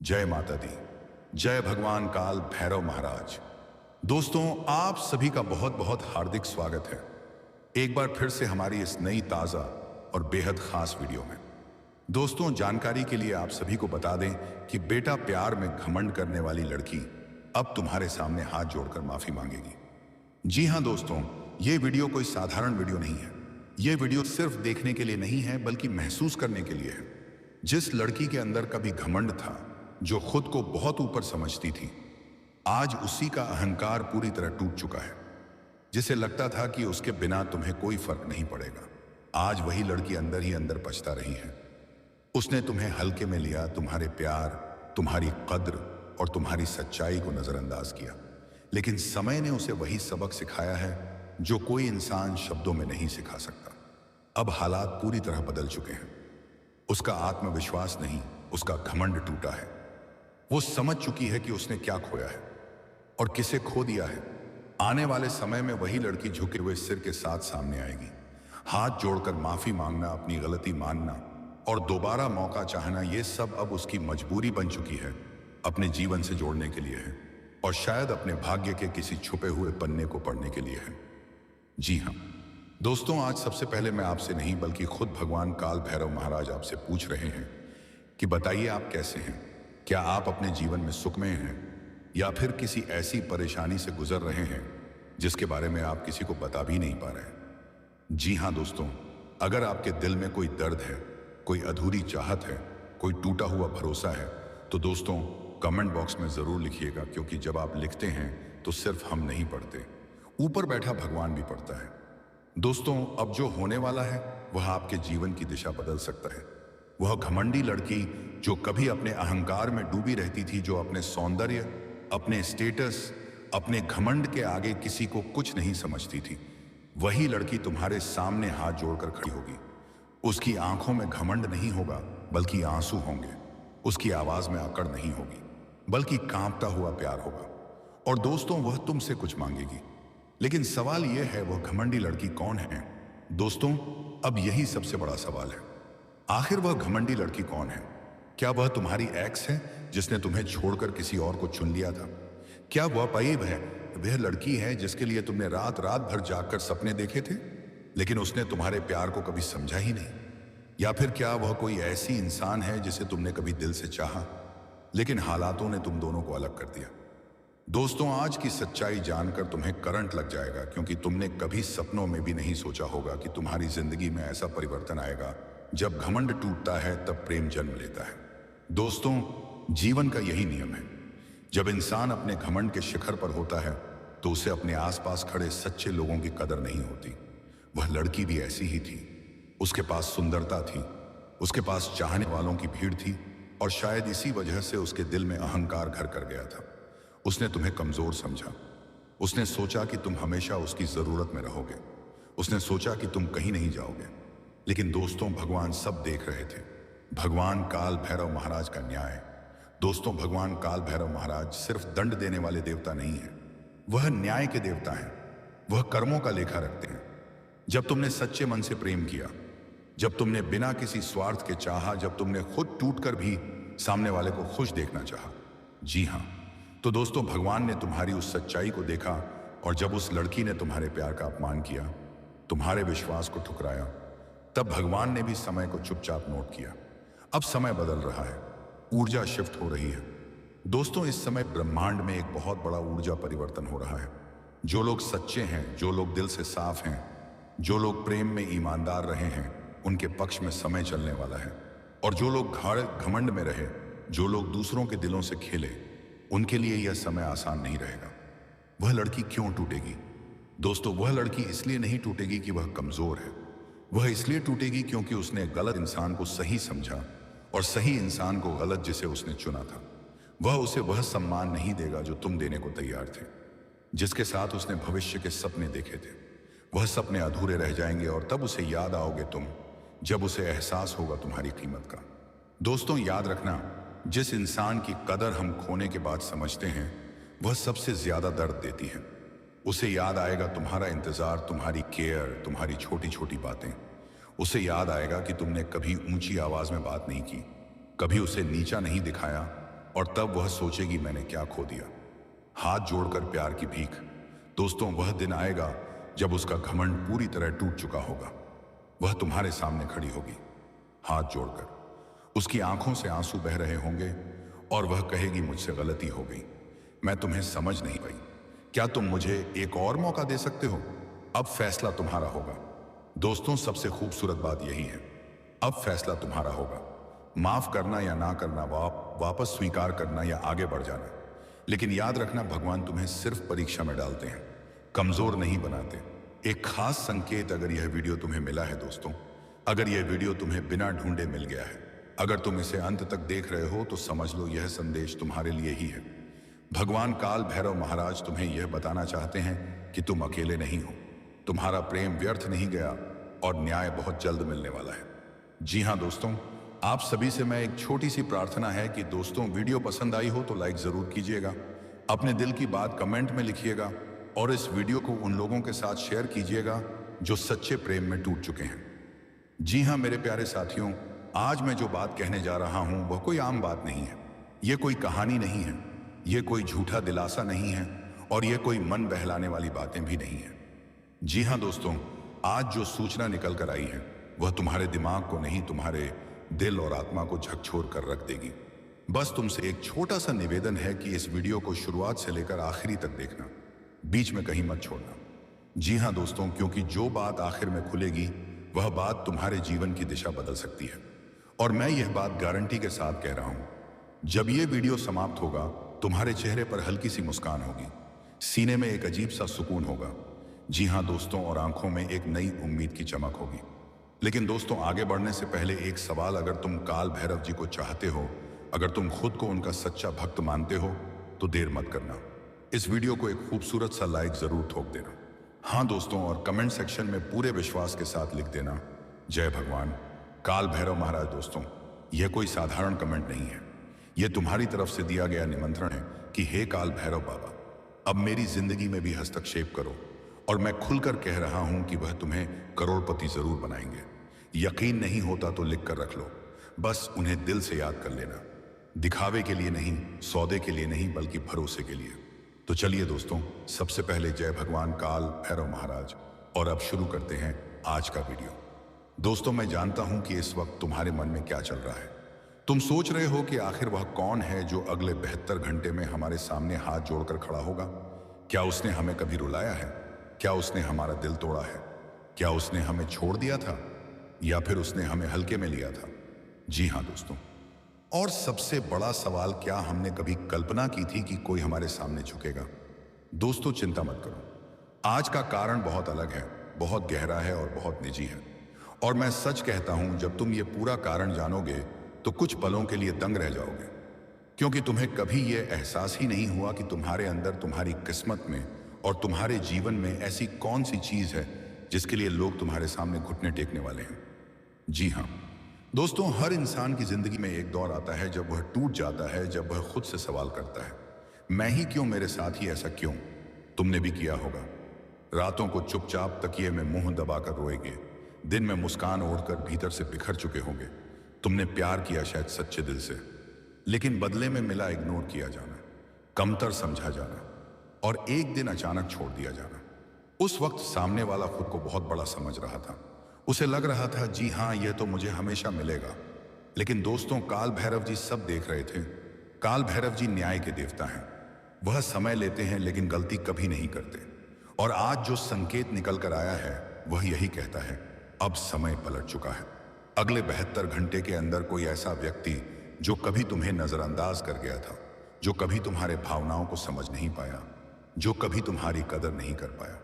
जय माता दी। जय भगवान काल भैरव महाराज। दोस्तों, आप सभी का बहुत बहुत हार्दिक स्वागत है एक बार फिर से हमारी इस नई ताज़ा और बेहद खास वीडियो में। दोस्तों, जानकारी के लिए आप सभी को बता दें कि बेटा प्यार में घमंड करने वाली लड़की अब तुम्हारे सामने हाथ जोड़कर माफी मांगेगी। जी हां दोस्तों, ये वीडियो कोई साधारण वीडियो नहीं है। ये वीडियो सिर्फ देखने के लिए नहीं है बल्कि महसूस करने के लिए है। जिस लड़की के अंदर कभी घमंड था, जो खुद को बहुत ऊपर समझती थी, आज उसी का अहंकार पूरी तरह टूट चुका है। जिसे लगता था कि उसके बिना तुम्हें कोई फर्क नहीं पड़ेगा, आज वही लड़की अंदर ही अंदर पछता रही है। उसने तुम्हें हल्के में लिया, तुम्हारे प्यार, तुम्हारी कद्र और तुम्हारी सच्चाई को नजरअंदाज किया। लेकिन समय ने उसे वही सबक सिखाया है जो कोई इंसान शब्दों में नहीं सिखा सकता। अब हालात पूरी तरह बदल चुके हैं। उसका आत्मविश्वास नहीं, उसका घमंड टूटा है। वो समझ चुकी है कि उसने क्या खोया है और किसे खो दिया है। आने वाले समय में वही लड़की झुके हुए सिर के साथ सामने आएगी। हाथ जोड़कर माफी मांगना, अपनी गलती मानना और दोबारा मौका चाहना, ये सब अब उसकी मजबूरी बन चुकी है। अपने जीवन से जोड़ने के लिए है और शायद अपने भाग्य के किसी छुपे हुए पन्ने को पढ़ने के लिए है। जी हाँ दोस्तों, आज सबसे पहले मैं आपसे नहीं बल्कि खुद भगवान काल भैरव महाराज आपसे पूछ रहे हैं कि बताइए आप कैसे हैं। क्या आप अपने जीवन में सुख में हैं या फिर किसी ऐसी परेशानी से गुजर रहे हैं जिसके बारे में आप किसी को बता भी नहीं पा रहे। जी हाँ दोस्तों, अगर आपके दिल में कोई दर्द है, कोई अधूरी चाहत है, कोई टूटा हुआ भरोसा है, तो दोस्तों कमेंट बॉक्स में जरूर लिखिएगा, क्योंकि जब आप लिखते हैं तो सिर्फ हम नहीं पढ़ते, ऊपर बैठा भगवान भी पढ़ता है। दोस्तों, अब जो होने वाला है वह आपके जीवन की दिशा बदल सकता है। वह घमंडी लड़की जो कभी अपने अहंकार में डूबी रहती थी, जो अपने सौंदर्य, अपने स्टेटस, अपने घमंड के आगे किसी को कुछ नहीं समझती थी, वही लड़की तुम्हारे सामने हाथ जोड़कर खड़ी होगी। उसकी आंखों में घमंड नहीं होगा बल्कि आंसू होंगे। उसकी आवाज में अकड़ नहीं होगी बल्कि कांपता हुआ प्यार होगा। और दोस्तों, वह तुमसे कुछ मांगेगी। लेकिन सवाल यह है, वह घमंडी लड़की कौन है? दोस्तों, अब यही सबसे बड़ा सवाल है। आखिर वह घमंडी लड़की कौन है? क्या वह तुम्हारी एक्स है जिसने तुम्हें छोड़कर किसी और को चुन लिया था? क्या वह वह लड़की है जिसके लिए तुमने रात रात भर जागकर सपने देखे थे, लेकिन उसने तुम्हारे प्यार को कभी समझा ही नहीं? या फिर क्या वह कोई ऐसी इंसान है जिसे तुमने कभी दिल से चाहा, लेकिन हालातों ने तुम दोनों को अलग कर दिया? दोस्तों, आज की सच्चाई जानकर तुम्हें करंट लग जाएगा, क्योंकि तुमने कभी सपनों में भी नहीं सोचा होगा कि तुम्हारी जिंदगी में ऐसा परिवर्तन आएगा। जब घमंड टूटता है तब प्रेम जन्म लेता है। दोस्तों, जीवन का यही नियम है। जब इंसान अपने घमंड के शिखर पर होता है तो उसे अपने आसपास खड़े सच्चे लोगों की कदर नहीं होती। वह लड़की भी ऐसी ही थी। उसके पास सुंदरता थी, उसके पास चाहने वालों की भीड़ थी, और शायद इसी वजह से उसके दिल में अहंकार घर कर गया था। उसने तुम्हें कमजोर समझा। उसने सोचा कि तुम हमेशा उसकी जरूरत में रहोगे। उसने सोचा कि तुम कहीं नहीं जाओगे। लेकिन दोस्तों, भगवान सब देख रहे थे। भगवान काल भैरव महाराज का न्याय। दोस्तों, भगवान काल भैरव महाराज सिर्फ दंड देने वाले देवता नहीं है, वह न्याय के देवता हैं। वह कर्मों का लेखा रखते हैं। जब तुमने सच्चे मन से प्रेम किया, जब तुमने बिना किसी स्वार्थ के चाहा, जब तुमने खुद टूटकर भी सामने वाले को खुश देखना चाहा, जी हाँ, तो दोस्तों भगवान ने तुम्हारी उस सच्चाई को देखा। और जब उस लड़की ने तुम्हारे प्यार का अपमान किया, तुम्हारे विश्वास को ठुकराया, तब भगवान ने भी समय को चुपचाप नोट किया। अब समय बदल रहा है, ऊर्जा शिफ्ट हो रही है। दोस्तों, इस समय ब्रह्मांड में एक बहुत बड़ा ऊर्जा परिवर्तन हो रहा है। जो लोग सच्चे हैं, जो लोग दिल से साफ हैं, जो लोग प्रेम में ईमानदार रहे हैं, उनके पक्ष में समय चलने वाला है। और जो लोग घमंड में रहे, जो लोग दूसरों के दिलों से खेले, उनके लिए यह समय आसान नहीं रहेगा। वह लड़की क्यों टूटेगी? दोस्तों, वह लड़की इसलिए नहीं टूटेगी कि वह कमजोर है। वह इसलिए टूटेगी क्योंकि उसने गलत इंसान को सही समझा और सही इंसान को गलत जिसे उसने चुना था। वह उसे वह सम्मान नहीं देगा जो तुम देने को तैयार थे, जिसके साथ उसने भविष्य के सपने देखे थे। वह सपने अधूरे रह जाएंगे और तब उसे याद आओगे तुम, जब उसे एहसास होगा तुम्हारी कीमत का। दोस्तों, याद रखना, जिस इंसान की कदर हम खोने के बाद समझते हैं, वह सबसे ज्यादा दर्द देती है। उसे याद आएगा तुम्हारा इंतजार, तुम्हारी केयर, तुम्हारी छोटी छोटी बातें। उसे याद आएगा कि तुमने कभी ऊंची आवाज में बात नहीं की, कभी उसे नीचा नहीं दिखाया, और तब वह सोचेगी मैंने क्या खो दिया। हाथ जोड़कर प्यार की भीख। दोस्तों, वह दिन आएगा जब उसका घमंड पूरी तरह टूट चुका होगा। वह तुम्हारे सामने खड़ी होगी, हाथ जोड़कर। उसकी आंखों से आंसू बह रहे होंगे और वह कहेगी मुझसे गलती हो गई, मैं तुम्हें समझ नहीं पाई। क्या तुम मुझे एक और मौका दे सकते हो? अब फैसला तुम्हारा होगा। दोस्तों, सबसे खूबसूरत बात यही है, अब फैसला तुम्हारा होगा। माफ करना या ना करना, वापस स्वीकार करना या आगे बढ़ जाना। लेकिन याद रखना, भगवान तुम्हें सिर्फ परीक्षा में डालते हैं, कमजोर नहीं बनाते। एक खास संकेत, अगर यह वीडियो तुम्हें मिला है दोस्तों, अगर यह वीडियो तुम्हें बिना ढूंढे मिल गया है, अगर तुम इसे अंत तक देख रहे हो, तो समझ लो यह संदेश तुम्हारे लिए ही है। भगवान काल भैरव महाराज तुम्हें यह बताना चाहते हैं कि तुम अकेले नहीं हो, तुम्हारा प्रेम व्यर्थ नहीं गया और न्याय बहुत जल्द मिलने वाला है। जी हाँ दोस्तों, आप सभी से मैं एक छोटी सी प्रार्थना है कि दोस्तों, वीडियो पसंद आई हो तो लाइक जरूर कीजिएगा, अपने दिल की बात कमेंट में लिखिएगा और इस वीडियो को उन लोगों के साथ शेयर कीजिएगा जो सच्चे प्रेम में टूट चुके हैं। जी हाँ मेरे प्यारे साथियों, आज मैं जो बात कहने जा रहा हूं वह कोई आम बात नहीं है, यह कोई कहानी नहीं है, यह कोई झूठा दिलासा नहीं है और यह कोई मन बहलाने वाली बातें भी नहीं है। जी हाँ दोस्तों, आज जो सूचना निकल कर आई है वह तुम्हारे दिमाग को नहीं, तुम्हारे दिल और आत्मा को झकझोर कर रख देगी। बस तुमसे एक छोटा सा निवेदन है कि इस वीडियो को शुरुआत से लेकर आखिरी तक देखना, बीच में कहीं मत छोड़ना। जी हाँ दोस्तों, क्योंकि जो बात आखिर में खुलेगी वह बात तुम्हारे जीवन की दिशा बदल सकती है। और मैं यह बात गारंटी के साथ कह रहा हूं, जब यह वीडियो समाप्त होगा तुम्हारे चेहरे पर हल्की सी मुस्कान होगी, सीने में एक अजीब सा सुकून होगा। जी हाँ दोस्तों, और आंखों में एक नई उम्मीद की चमक होगी। लेकिन दोस्तों, आगे बढ़ने से पहले एक सवाल, अगर तुम काल भैरव जी को चाहते हो, अगर तुम खुद को उनका सच्चा भक्त मानते हो, तो देर मत करना, इस वीडियो को एक खूबसूरत सा लाइक जरूर ठोक देना। हाँ दोस्तों, और कमेंट सेक्शन में पूरे विश्वास के साथ लिख देना, जय भगवान काल भैरव महाराज। दोस्तों, यह कोई साधारण कमेंट नहीं है, यह तुम्हारी तरफ से दिया गया निमंत्रण है कि हे काल भैरव बाबा, अब मेरी जिंदगी में भी हस्तक्षेप करो। और मैं खुलकर कह रहा हूं कि वह तुम्हें करोड़पति जरूर बनाएंगे। यकीन नहीं होता तो लिख कर रख लो, बस उन्हें दिल से याद कर लेना, दिखावे के लिए नहीं, सौदे के लिए नहीं, बल्कि भरोसे के लिए। तो चलिए दोस्तों, सबसे पहले जय भगवान काल भैरव महाराज। और अब शुरू करते हैं आज का वीडियो। दोस्तों, मैं जानता हूं कि इस वक्त तुम्हारे मन में क्या चल रहा है। तुम सोच रहे हो कि आखिर वह कौन है जो अगले 72 घंटे में हमारे सामने हाथ जोड़कर खड़ा होगा। क्या उसने हमें कभी रुलाया है? क्या उसने हमारा दिल तोड़ा है? क्या उसने हमें छोड़ दिया था या फिर उसने हमें हल्के में लिया था? जी हाँ दोस्तों, और सबसे बड़ा सवाल, क्या हमने कभी कल्पना की थी कि कोई हमारे सामने झुकेगा? दोस्तों, चिंता मत करो, आज का कारण बहुत अलग है, बहुत गहरा है और बहुत निजी है। और मैं सच कहता हूं, जब तुम ये पूरा कारण जानोगे तो कुछ पलों के लिए दंग रह जाओगे, क्योंकि तुम्हें कभी यह एहसास ही नहीं हुआ कि तुम्हारे अंदर, तुम्हारी किस्मत में और तुम्हारे जीवन में ऐसी कौन सी चीज है जिसके लिए लोग तुम्हारे सामने घुटने टेकने वाले हैं। जी हाँ दोस्तों, हर इंसान की जिंदगी में एक दौर आता है जब वह टूट जाता है, जब वह खुद से सवाल करता है, मैं ही क्यों, मेरे साथ ही ऐसा क्यों? तुमने भी किया होगा। रातों को चुपचाप तकिए में मुंह दबाकर रोएगे, दिन में मुस्कान ओढ़कर भीतर से बिखर चुके होंगे। तुमने प्यार किया शायद सच्चे दिल से, लेकिन बदले में मिला इग्नोर किया जाना, कमतर समझा जाना और एक दिन अचानक छोड़ दिया जाना। उस वक्त सामने वाला खुद को बहुत बड़ा समझ रहा था, उसे लग रहा था जी हाँ, यह तो मुझे हमेशा मिलेगा। लेकिन दोस्तों, काल भैरव जी सब देख रहे थे। काल भैरव जी न्याय के देवता हैं, वह समय लेते हैं लेकिन गलती कभी नहीं करते। और आज जो संकेत निकल कर आया है वह यही कहता है, अब समय पलट चुका है। अगले 72 घंटे के अंदर कोई ऐसा व्यक्ति जो कभी तुम्हें नजरअंदाज कर गया था, जो कभी तुम्हारे भावनाओं को समझ नहीं पाया, जो कभी तुम्हारी कदर नहीं कर पाया,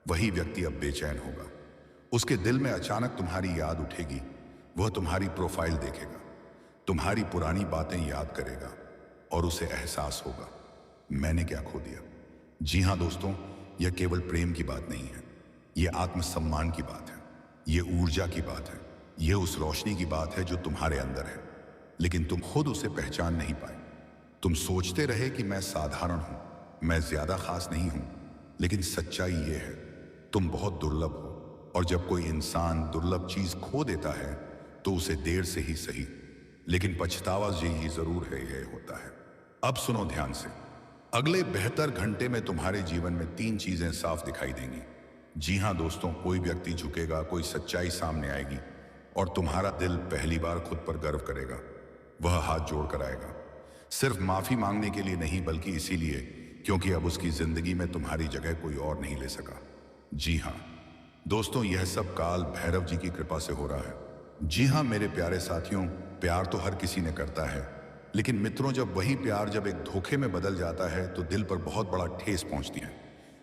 वही व्यक्ति अब बेचैन होगा। उसके दिल में अचानक तुम्हारी याद उठेगी, वह तुम्हारी प्रोफाइल देखेगा, तुम्हारी पुरानी बातें याद करेगा और उसे एहसास होगा, मैंने क्या खो दिया। जी हाँ दोस्तों, यह केवल प्रेम की बात नहीं है, यह आत्मसम्मान की बात है, यह ऊर्जा की बात है, यह उस रोशनी की बात है जो तुम्हारे अंदर है, लेकिन तुम खुद उसे पहचान नहीं पाए। तुम सोचते रहे कि मैं साधारण हूं, मैं ज्यादा खास नहीं हूं, लेकिन सच्चाई यह है, तुम बहुत दुर्लभ हो। और जब कोई इंसान दुर्लभ चीज खो देता है तो उसे देर से ही सही, लेकिन पछतावा यही जरूर है, यह होता है। अब सुनो ध्यान से। अगले 72 घंटे में तुम्हारे जीवन में 3 चीजें साफ दिखाई देंगी। जी हां दोस्तों, कोई व्यक्ति झुकेगा, कोई सच्चाई सामने आएगी और तुम्हारा दिल पहली बार खुद पर गर्व करेगा। वह हाथ जोड़कर आएगा, सिर्फ माफी मांगने के लिए नहीं, बल्कि इसीलिए क्योंकि अब उसकी जिंदगी में तुम्हारी जगह कोई और नहीं ले सका। जी हां दोस्तों, यह सब काल भैरव जी की कृपा से हो रहा है। जी हां मेरे प्यारे साथियों, प्यार तो हर किसी ने करता है, लेकिन मित्रों, जब वही प्यार जब एक धोखे में बदल जाता है तो दिल पर बहुत बड़ा ठेस पहुंचती है।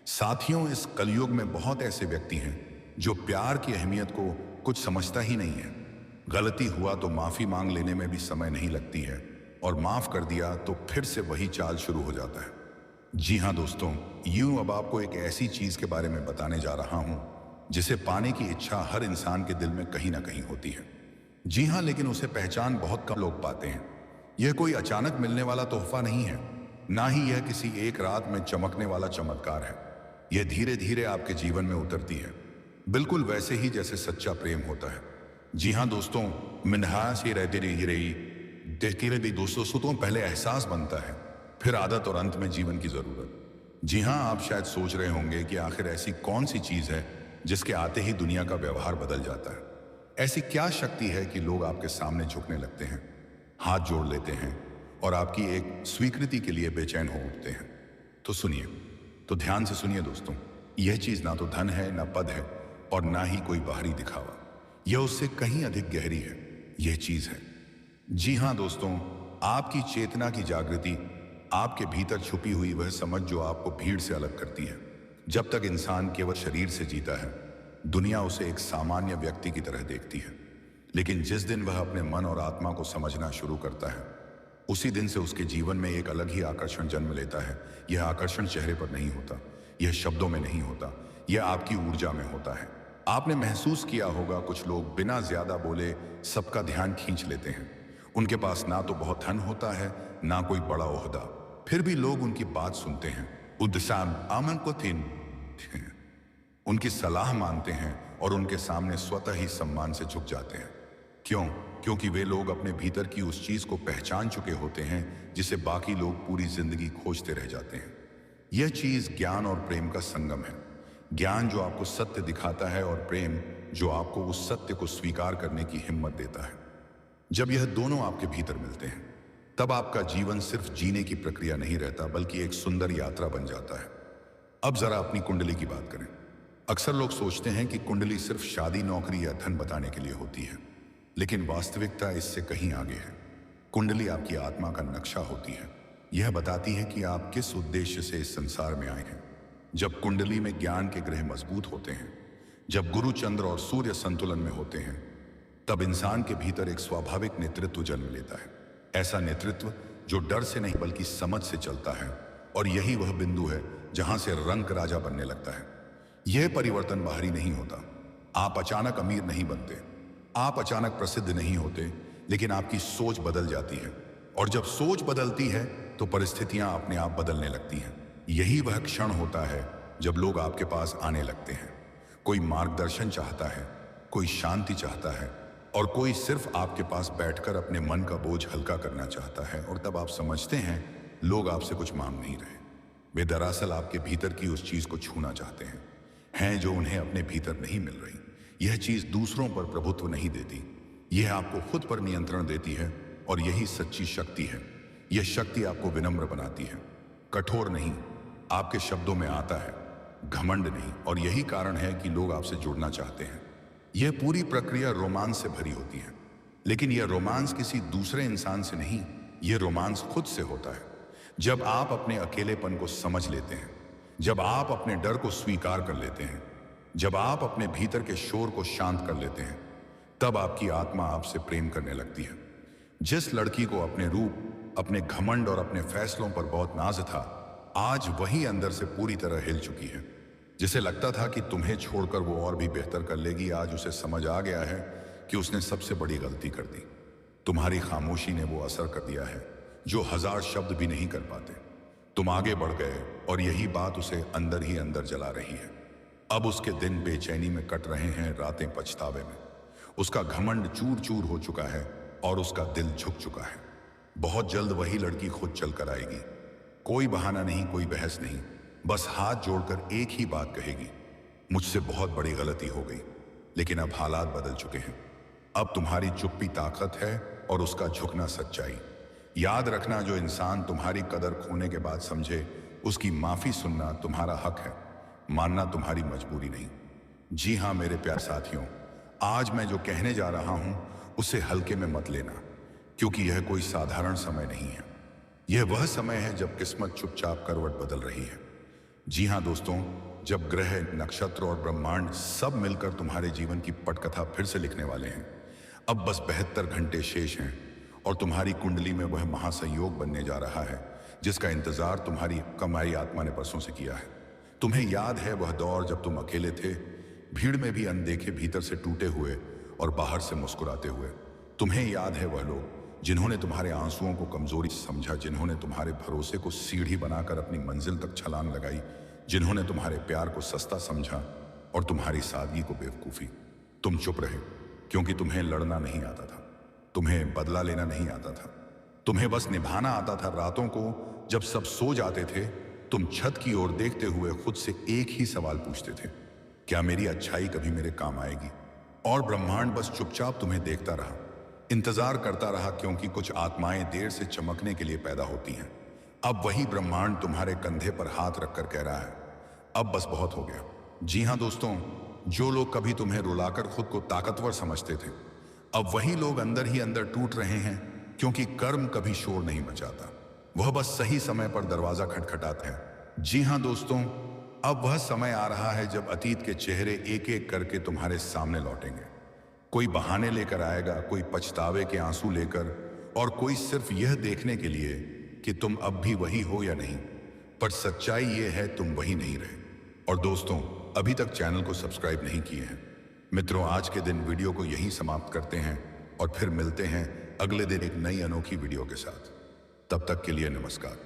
साथियों, इस कलयुग में बहुत ऐसे व्यक्ति हैं जो प्यार की अहमियत को कुछ समझता ही नहीं है। गलती हुआ तो माफी मांग लेने में भी समय नहीं लगती है, और माफ कर दिया तो फिर से वही चाल शुरू हो जाता है। जी हां दोस्तों, यूं अब आपको एक ऐसी चीज के बारे में बताने जा रहा हूं जिसे पाने की इच्छा हर इंसान के दिल में कहीं ना कहीं होती है। जी हां, लेकिन उसे पहचान बहुत कम लोग पाते हैं। यह कोई अचानक मिलने वाला तोहफा नहीं है, ना ही यह किसी एक रात में चमकने वाला चमत्कार है। यह धीरे धीरे आपके जीवन में उतरती है, बिल्कुल वैसे ही जैसे सच्चा प्रेम होता है। जी हां दोस्तों, मिन्हास ही रहती रही देखती रही दोस्तों, सुतों पहले एहसास बनता है, फिर आदत और अंत में जीवन की जरूरत। जी हां, आप शायद सोच रहे होंगे कि आखिर ऐसी कौन सी चीज है जिसके आते ही दुनिया का व्यवहार बदल जाता है। ऐसी क्या शक्ति है कि लोग आपके सामने झुकने लगते हैं, हाथ जोड़ लेते हैं और आपकी एक स्वीकृति के लिए बेचैन हो उठते हैं। तो सुनिए, तो ध्यान से सुनिए दोस्तों, यह चीज ना तो धन है, ना पद है, और ना ही कोई बाहरी दिखावा। यह उससे कहीं अधिक गहरी है। यह चीज है, जी हां दोस्तों, आपकी चेतना की जागृति, आपके भीतर छुपी हुई वह समझ जो आपको भीड़ से अलग करती है। जब तक इंसान केवल शरीर से जीता है, दुनिया उसे एक सामान्य व्यक्ति की तरह देखती है, लेकिन जिस दिन वह अपने मन और आत्मा को समझना शुरू करता है, उसी दिन से उसके जीवन में एक अलग ही आकर्षण जन्म लेता है। यह आकर्षण चेहरे पर नहीं होता, यह शब्दों में नहीं होता, यह आपकी ऊर्जा में होता है। आपने महसूस किया होगा, कुछ लोग बिना ज्यादा बोले सबका ध्यान खींच लेते हैं। उनके पास ना तो बहुत धन होता है, ना कोई बड़ा ओहदा, फिर भी लोग उनकी बात सुनते हैं, उद्साम आमन को थिन उनकी सलाह मानते हैं और उनके सामने स्वतः ही सम्मान से झुक जाते हैं। क्यों? क्योंकि वे लोग अपने भीतर की उस चीज को पहचान चुके होते हैं जिसे बाकी लोग पूरी जिंदगी खोजते रह जाते हैं। यह चीज ज्ञान और प्रेम का संगम है। ज्ञान जो आपको सत्य दिखाता है, और प्रेम जो आपको उस सत्य को स्वीकार करने की हिम्मत देता है। जब यह दोनों आपके भीतर मिलते हैं, तब आपका जीवन सिर्फ जीने की प्रक्रिया नहीं रहता, बल्कि एक सुंदर यात्रा बन जाता है। अब जरा अपनी कुंडली की बात करें। अक्सर लोग सोचते हैं कि कुंडली सिर्फ शादी, नौकरी या धन बताने के लिए होती है, लेकिन वास्तविकता इससे कहीं आगे है। कुंडली आपकी आत्मा का नक्शा होती है। यह बताती है कि आप किस उद्देश्य से इस संसार में आए हैं। जब कुंडली में ज्ञान के ग्रह मजबूत होते हैं, जब गुरु, चंद्र और सूर्य संतुलन में होते हैं, तब इंसान के भीतर एक स्वाभाविक नेतृत्व जन्म लेता है। ऐसा नेतृत्व जो डर से नहीं बल्कि समझ से चलता है, और यही वह बिंदु है जहां से रंक राजा बनने लगता है। यह परिवर्तन बाहरी नहीं होता। आप अचानक अमीर नहीं बनते, आप अचानक प्रसिद्ध नहीं होते, लेकिन आपकी सोच बदल जाती है, और जब सोच बदलती है तो परिस्थितियां अपने आप बदलने लगती हैं। यही वह क्षण होता है जब लोग आपके पास आने लगते हैं। कोई मार्गदर्शन चाहता है, कोई शांति चाहता है, और कोई सिर्फ आपके पास बैठकर अपने मन का बोझ हल्का करना चाहता है। और तब आप समझते हैं, लोग आपसे कुछ मांग नहीं रहे, वे दरअसल आपके भीतर की उस चीज को छूना चाहते हैं जो उन्हें अपने भीतर नहीं मिल रही। यह चीज दूसरों पर प्रभुत्व नहीं देती, यह आपको खुद पर नियंत्रण देती है, और यही सच्ची शक्ति है। यह शक्ति आपको विनम्र बनाती है, कठोर नहीं, आपके शब्दों में आता है, घमंड नहीं। और यही कारण है कि लोग आपसे जुड़ना चाहते हैं। यह पूरी प्रक्रिया रोमांस से भरी होती है, लेकिन यह रोमांस किसी दूसरे इंसान से नहीं, यह रोमांस खुद से होता है। जब आप अपने अकेलेपन को समझ लेते हैं, जब आप अपने डर को स्वीकार कर लेते हैं, जब आप अपने भीतर के शोर को शांत कर लेते हैं, तब आपकी आत्मा आपसे प्रेम करने लगती है। जिस लड़की को अपने रूप, अपने घमंड और अपने फैसलों पर बहुत नाज था, आज वही अंदर से पूरी तरह हिल चुकी है। जिसे लगता था कि तुम्हें छोड़कर वो और भी बेहतर कर लेगी, आज उसे समझ आ गया है कि उसने सबसे बड़ी गलती कर दी। तुम्हारी खामोशी ने वो असर कर दिया है जो 1000 शब्द भी नहीं कर पाते। तुम आगे बढ़ गए, और यही बात उसे अंदर ही अंदर जला रही है। अब उसके दिन बेचैनी में कट रहे हैं, रातें पछतावे में। उसका घमंड चूर चूर हो चुका है, और उसका दिल झुक चुका है। बहुत जल्द वही लड़की खुद चल कर आएगी। कोई बहाना नहीं, कोई बहस नहीं, बस हाथ जोड़कर एक ही बात कहेगी, मुझसे बहुत बड़ी गलती हो गई। लेकिन अब हालात बदल चुके हैं। अब तुम्हारी चुप्पी ताकत है और उसका झुकना सच्चाई। याद रखना, जो इंसान तुम्हारी कदर खोने के बाद समझे उसकी माफी सुनना तुम्हारा हक है, मानना तुम्हारी मजबूरी नहीं। जी हाँ मेरे प्यारे साथियों, आज मैं जो कहने जा रहा हूं उसे हल्के में मत लेना, क्योंकि यह कोई साधारण समय नहीं है। यह वह समय है जब किस्मत चुपचाप करवट बदल रही है। जी हाँ दोस्तों, जब ग्रह, नक्षत्र और ब्रह्मांड सब मिलकर तुम्हारे जीवन की पटकथा फिर से लिखने वाले हैं। अब बस 72 घंटे शेष हैं और तुम्हारी कुंडली में वह महासंयोग बनने जा रहा है जिसका इंतजार तुम्हारी कमाई आत्मा ने परसों से किया है। तुम्हें याद है वह दौर जब तुम अकेले थे, भीड़ में भी अनदेखे, भीतर से टूटे हुए और बाहर से मुस्कुराते हुए। तुम्हें याद है वह लोग जिन्होंने तुम्हारे आंसुओं को कमजोरी समझा, जिन्होंने तुम्हारे भरोसे को सीढ़ी बनाकर अपनी मंजिल तक छलांग लगाई, जिन्होंने तुम्हारे प्यार को सस्ता समझा और तुम्हारी सादगी को बेवकूफी। तुम चुप रहे क्योंकि तुम्हें लड़ना नहीं आता था, तुम्हें बदला लेना नहीं आता था, तुम्हें बस निभाना आता था। रातों को जब सब सो जाते थे, तुम छत की ओर देखते हुए खुद से एक ही सवाल पूछते थे, क्या मेरी अच्छाई कभी मेरे काम आएगी? और ब्रह्मांड बस चुपचाप तुम्हें देखता रहा, इंतजार करता रहा, क्योंकि कुछ आत्माएं देर से चमकने के लिए पैदा होती हैं। अब वही ब्रह्मांड तुम्हारे कंधे पर हाथ रखकर कह रहा है, अब बस बहुत हो गया। जी हाँ दोस्तों, जो लोग कभी तुम्हें रुलाकर खुद को ताकतवर समझते थे, अब वही लोग अंदर ही अंदर टूट रहे हैं, क्योंकि कर्म कभी शोर नहीं मचाता, वह बस सही समय पर दरवाजा खटखटाता है। जी हाँ दोस्तों, अब वह समय आ रहा है जब अतीत के चेहरे एक एक करके तुम्हारे सामने लौटेंगे। कोई बहाने लेकर आएगा, कोई पछतावे के आंसू लेकर, और कोई सिर्फ यह देखने के लिए कि तुम अब भी वही हो या नहीं। पर सच्चाई यह है, तुम वही नहीं रहे। और दोस्तों, अभी तक चैनल को सब्सक्राइब नहीं किए हैं मित्रों, आज के दिन वीडियो को यहीं समाप्त करते हैं और फिर मिलते हैं अगले दिन एक नई अनोखी वीडियो के साथ। तब तक के लिए नमस्कार।